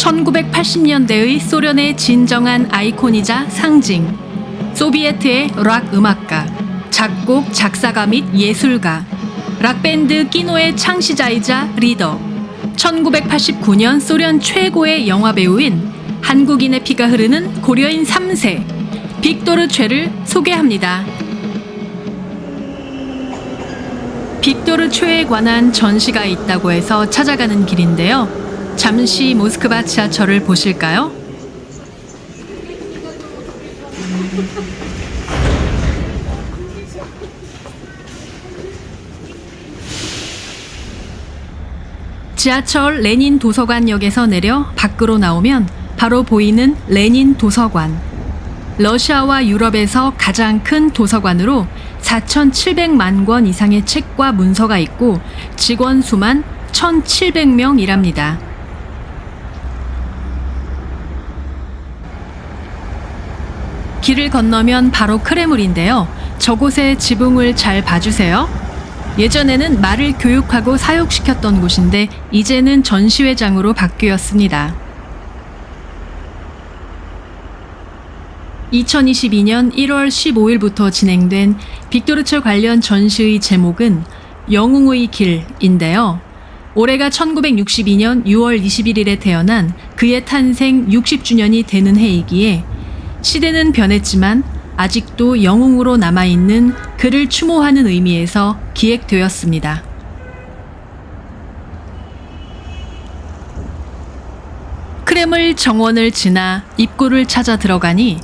1980년대의 소련의 진정한 아이콘이자 상징, 소비에트의 락 음악가, 작곡, 작사가 및 예술가, 락밴드 끼노의 창시자이자 리더, 1989년 소련 최고의 영화배우인 한국인의 피가 흐르는 고려인 3세, 빅토르 최를 소개합니다. 빅토르 최에 관한 전시가 있다고 해서 찾아가는 길인데요. 잠시 모스크바 지하철을 보실까요? 지하철 레닌 도서관역에서 내려 밖으로 나오면 바로 보이는 레닌 도서관. 러시아와 유럽에서 가장 큰 도서관으로 4,700만 권 이상의 책과 문서가 있고 직원 수만 1,700명이랍니다. 길을 건너면 바로 크레물인데요. 저곳의 지붕을 잘 봐주세요. 예전에는 말을 교육하고 사육시켰던 곳인데 이제는 전시회장으로 바뀌었습니다. 2022년 1월 15일부터 진행된 빅토르 관련 전시의 제목은 영웅의 길인데요. 올해가 1962년 6월 21일에 태어난 그의 탄생 60주년이 되는 해이기에 시대는 변했지만 아직도 영웅으로 남아있는 그를 추모하는 의미에서 기획되었습니다. 크렘을 정원을 지나 입구를 찾아 들어가니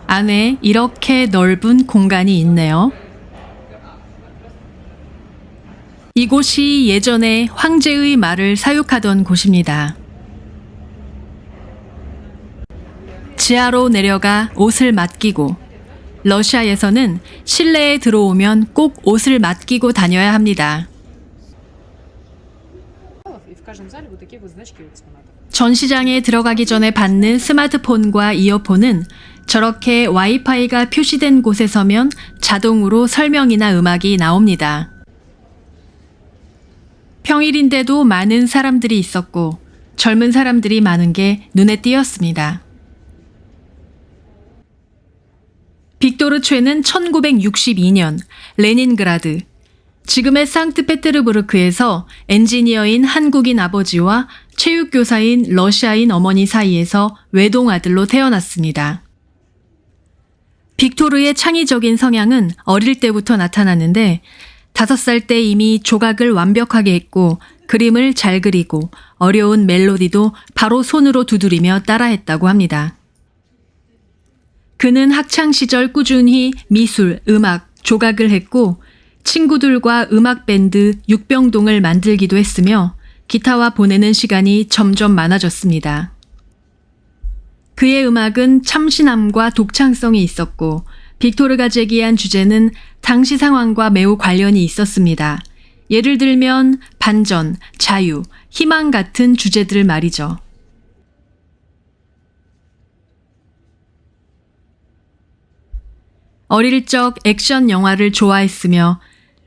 안에 이렇게 넓은 공간이 있네요. 이곳이 예전에 황제의 말을 사육하던 곳입니다. 지하로 내려가 옷을 맡기고, 러시아에서는 실내에 들어오면 꼭 옷을 맡기고 다녀야 합니다. 전시장에 들어가기 전에 받는 스마트폰과 이어폰은 저렇게 와이파이가 표시된 곳에 서면 자동으로 설명이나 음악이 나옵니다. 평일인데도 많은 사람들이 있었고 젊은 사람들이 많은 게 눈에 띄었습니다. 빅토르 최는 1962년 레닌그라드, 지금의 상트페테르부르크에서 엔지니어인 한국인 아버지와 체육교사인 러시아인 어머니 사이에서 외동아들로 태어났습니다. 빅토르의 창의적인 성향은 어릴 때부터 나타났는데 5살 때 이미 조각을 완벽하게 했고 그림을 잘 그리고 어려운 멜로디도 바로 손으로 두드리며 따라했다고 합니다. 그는 학창시절 꾸준히 미술, 음악, 조각을 했고 친구들과 음악밴드 육병동을 만들기도 했으며 기타와 보내는 시간이 점점 많아졌습니다. 그의 음악은 참신함과 독창성이 있었고 빅토르가 제기한 주제는 당시 상황과 매우 관련이 있었습니다. 예를 들면 반전, 자유, 희망 같은 주제들 말이죠. 어릴 적 액션 영화를 좋아했으며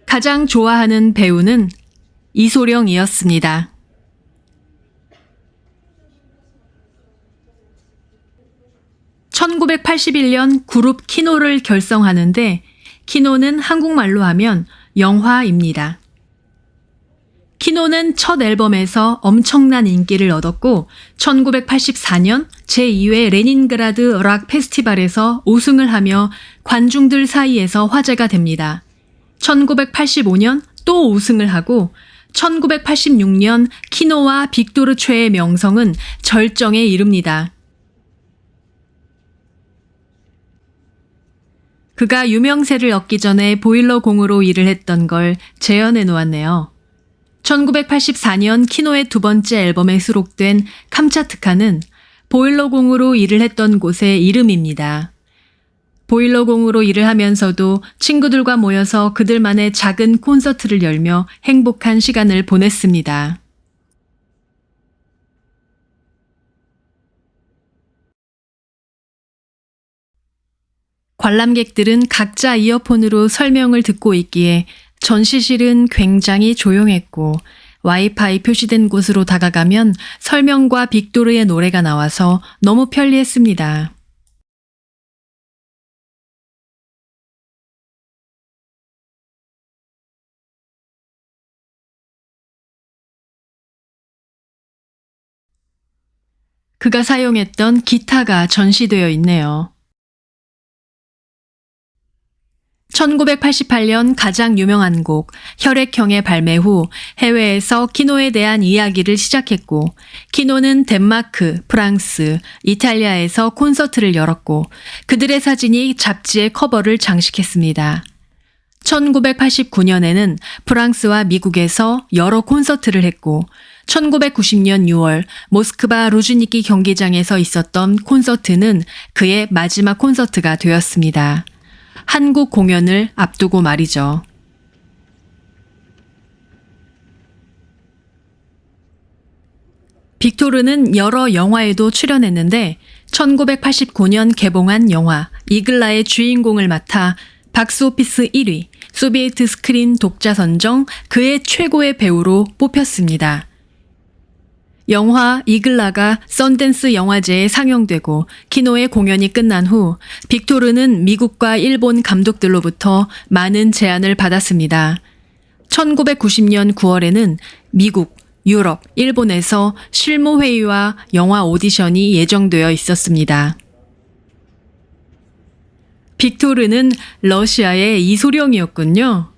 가장 좋아하는 배우는 이소룡이었습니다. 1981년 그룹 키노를 결성하는데 키노는 한국말로 하면 영화입니다. 키노는 첫 앨범에서 엄청난 인기를 얻었고 1984년 제2회 레닌그라드 락 페스티벌에서 우승을 하며 관중들 사이에서 화제가 됩니다. 1985년 또 우승을 하고 1986년 키노와 빅토르 최의 명성은 절정에 이릅니다. 그가 유명세를 얻기 전에 보일러공으로 일을 했던 걸 재현해 놓았네요. 1984년 키노의 두 번째 앨범에 수록된 캄차트카는 보일러공으로 일을 했던 곳의 이름입니다. 보일러공으로 일을 하면서도 친구들과 모여서 그들만의 작은 콘서트를 열며 행복한 시간을 보냈습니다. 관람객들은 각자 이어폰으로 설명을 듣고 있기에 전시실은 굉장히 조용했고 와이파이 표시된 곳으로 다가가면 설명과 빅토르의 노래가 나와서 너무 편리했습니다. 그가 사용했던 기타가 전시되어 있네요. 1988년 가장 유명한 곡 혈액형의 발매 후 해외에서 키노에 대한 이야기를 시작했고, 키노는 덴마크, 프랑스, 이탈리아에서 콘서트를 열었고 그들의 사진이 잡지의 커버를 장식했습니다. 1989년에는 프랑스와 미국에서 여러 콘서트를 했고 1990년 6월 모스크바 루즈니키 경기장에서 있었던 콘서트는 그의 마지막 콘서트가 되었습니다. 한국 공연을 앞두고 말이죠. 빅토르는 여러 영화에도 출연했는데 1989년 개봉한 영화 이글라의 주인공을 맡아 박스오피스 1위, 소비에트 스크린 독자 선정 그의 최고의 배우로 뽑혔습니다. 영화 이글라가 썬댄스 영화제에 상영되고 키노의 공연이 끝난 후 빅토르는 미국과 일본 감독들로부터 많은 제안을 받았습니다. 1990년 9월에는 미국, 유럽, 일본에서 실무회의와 영화 오디션이 예정되어 있었습니다. 빅토르는 러시아의 이소룡이었군요.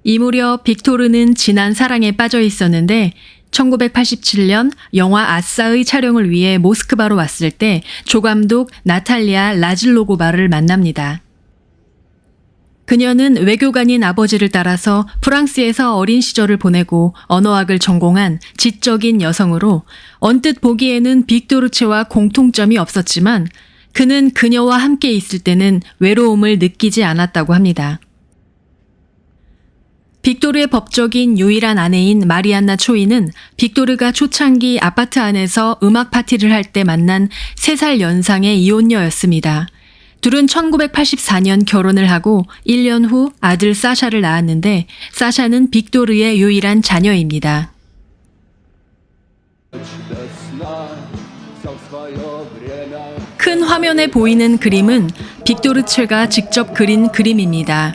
이 무렵 빅토르는 진한 사랑에 빠져 있었는데 1987년 영화 아싸의 촬영을 위해 모스크바로 왔을 때 조감독 나탈리아 라즐로고바를 만납니다. 그녀는 외교관인 아버지를 따라서 프랑스에서 어린 시절을 보내고 언어학을 전공한 지적인 여성으로 언뜻 보기에는 빅토르체와 공통점이 없었지만 그는 그녀와 함께 있을 때는 외로움을 느끼지 않았다고 합니다. 빅토르의 법적인 유일한 아내인 마리안나 초이는 빅토르가 초창기 아파트 안에서 음악 파티를 할 때 만난 3살 연상의 이혼녀였습니다. 둘은 1984년 결혼을 하고 1년 후 아들 사샤를 낳았는데 사샤는 빅토르의 유일한 자녀입니다. 큰 화면에 보이는 그림은 빅토르체가 직접 그린 그림입니다.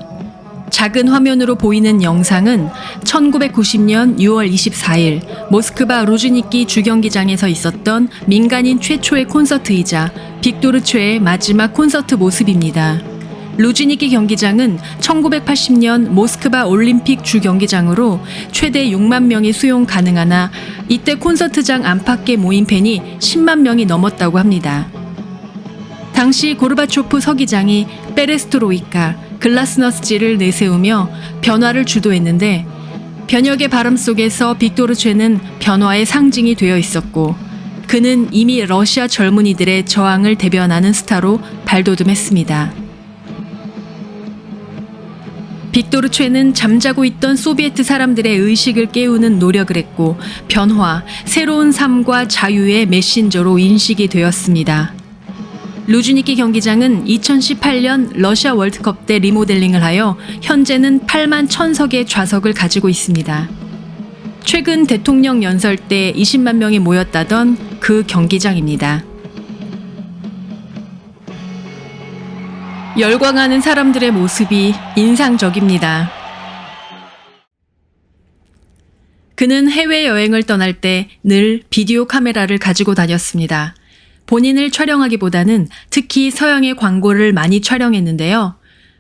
작은 화면으로 보이는 영상은 1990년 6월 24일 모스크바 루즈니키 주경기장에서 있었던 민간인 최초의 콘서트이자 빅토르체의 마지막 콘서트 모습입니다. 루즈니키 경기장은 1980년 모스크바 올림픽 주경기장으로 최대 6만 명이 수용 가능하나 이때 콘서트장 안팎의 모인 팬이 10만 명이 넘었다고 합니다. 당시 고르바초프 서기장이 페레스트로이카, 글라스너스지를 내세우며 변화를 주도했는데 변혁의 바람 속에서 빅토르체는 변화의 상징이 되어 있었고 그는 이미 러시아 젊은이들의 저항을 대변하는 스타로 발돋움했습니다. 빅토르체는 잠자고 있던 소비에트 사람들의 의식을 깨우는 노력을 했고 변화, 새로운 삶과 자유의 메신저로 인식이 되었습니다. 루즈니키 경기장은 2018년 러시아 월드컵 때 리모델링을 하여 현재는 8만 1,000석의 좌석을 가지고 있습니다. 최근 대통령 연설 때 20만 명이 모였다던 그 경기장입니다. 열광하는 사람들의 모습이 인상적입니다. 그는 해외여행을 떠날 때 늘 비디오 카메라를 가지고 다녔습니다. 본인을 촬영하기보다는 특히 서양의 광고를 많이 촬영했는데요.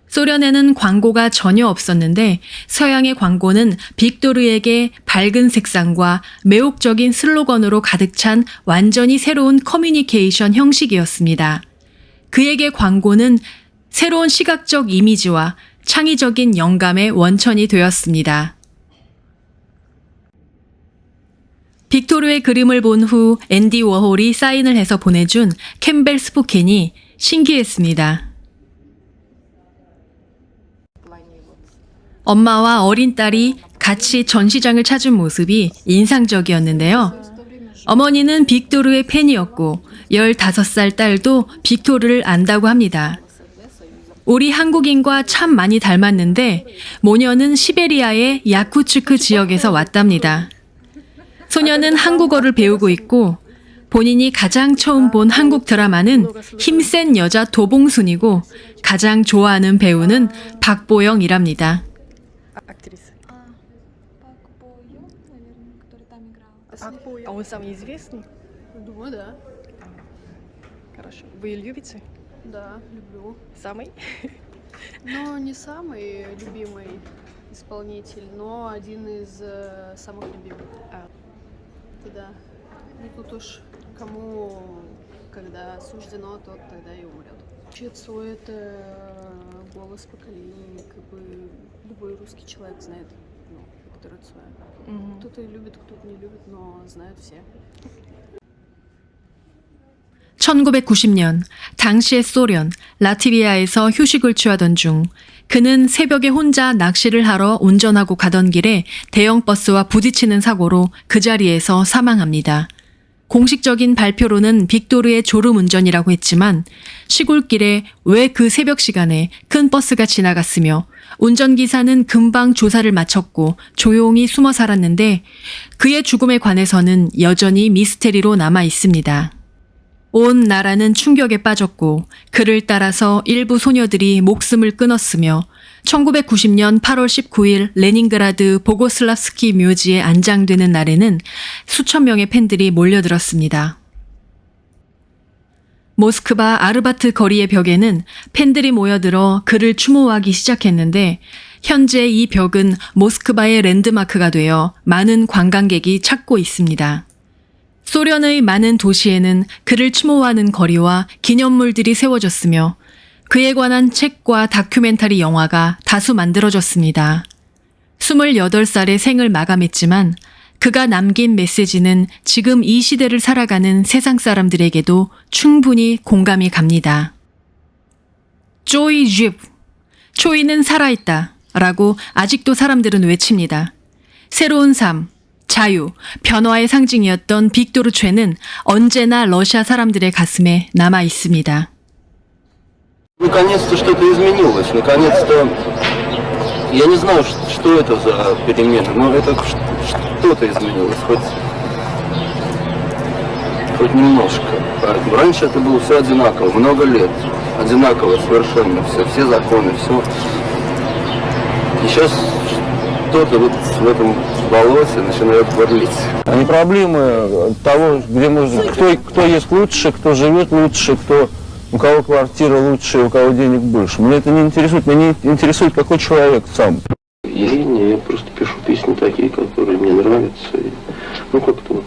소련에는 광고가 전혀 없었는데 서양의 광고는 빅토르에게 밝은 색상과 매혹적인 슬로건으로 가득 찬 완전히 새로운 커뮤니케이션 형식이었습니다. 그에게 광고는 새로운 시각적 이미지와 창의적인 영감의 원천이 되었습니다. 빅토르의 그림을 본 후 앤디 워홀이 사인을 해서 보내준 캠벨 스포켄이 신기했습니다. 엄마와 어린 딸이 같이 전시장을 찾은 모습이 인상적이었는데요. 어머니는 빅토르의 팬이었고 15살 딸도 빅토르를 안다고 합니다. 우리 한국인과 참 많이 닮았는데 모녀는 시베리아의 야쿠츠크 지역에서 왔답니다. 소녀는 한국어를 배우고 있고 본인이 가장 처음 본 한국 드라마는 힘센 여자 도봉순이고 가장 좋아하는 배우는 박보영이랍니다. Актриса. Пак Бо-Йон, наверное, который там играл. А он самый известный? Думаю, да. Хорошо. Вы ее любите? Да, люблю. Самый? Но не самый любимый исполнитель, но один из самых любимых. Это да. Ну тут уж кому, когда суждено, тот тогда и умрет. Вообще Цой — это голос поколения, как бы любой русский человек знает, ну, Виктора Цоя. Кто-то любит, кто-то не любит, но знают все. 1990년 당시의 소련 라트비아에서 휴식을 취하던 중 그는 새벽에 혼자 낚시를 하러 운전하고 가던 길에 대형 버스와 부딪히는 사고로 그 자리에서 사망합니다. 공식적인 발표로는 빅토르의 졸음운전이라고 했지만 시골길에 왜 그 새벽 시간에 큰 버스가 지나갔으며 운전기사는 금방 조사를 마쳤고 조용히 숨어 살았는데 그의 죽음에 관해서는 여전히 미스테리로 남아 있습니다. 온 나라는 충격에 빠졌고 그를 따라서 일부 소녀들이 목숨을 끊었으며 1990년 8월 19일 레닌그라드 보고슬랍스키 묘지에 안장되는 날에는 수천 명의 팬들이 몰려들었습니다. 모스크바 아르바트 거리의 벽에는 팬들이 모여들어 그를 추모하기 시작했는데 현재 이 벽은 모스크바의 랜드마크가 되어 많은 관광객이 찾고 있습니다. 소련의 많은 도시에는 그를 추모하는 거리와 기념물들이 세워졌으며 그에 관한 책과 다큐멘터리 영화가 다수 만들어졌습니다. 28살의 생을 마감했지만 그가 남긴 메시지는 지금 이 시대를 살아가는 세상 사람들에게도 충분히 공감이 갑니다. 쪼이 쥐브, 초이는 살아있다 라고 아직도 사람들은 외칩니다. 새로운 삶, 자유, 변화의 상징이었던 빅토르 촤는 언제나 러시아 사람들의 가슴에 남아 있습니다. Наконец-то что-то изменилось, наконец-то я не знаю, что это за перемены, но это что-то изменилось, хоть немножко. Поэтому раньше это было все одинаково, много лет, одинаково совершенно все законы, все. И сейчас кто-то вот в этом болоте начинает бурлить. Они проблемы того, где можно, кто есть лучше, кто живет лучше, у кого квартира лучше, у кого денег больше. Меня это не интересует, меня не интересует, какой человек сам. Я просто пишу песни такие, которые мне нравятся. И, ну как-то вот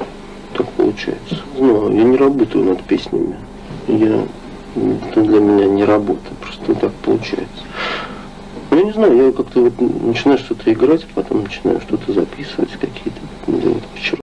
так получается. Но я не работаю над песнями. Это для меня не работа, просто так получается. Я не знаю, я как-то вот начинаю что-то играть, потом начинаю что-то записывать, какие-то делать вечера.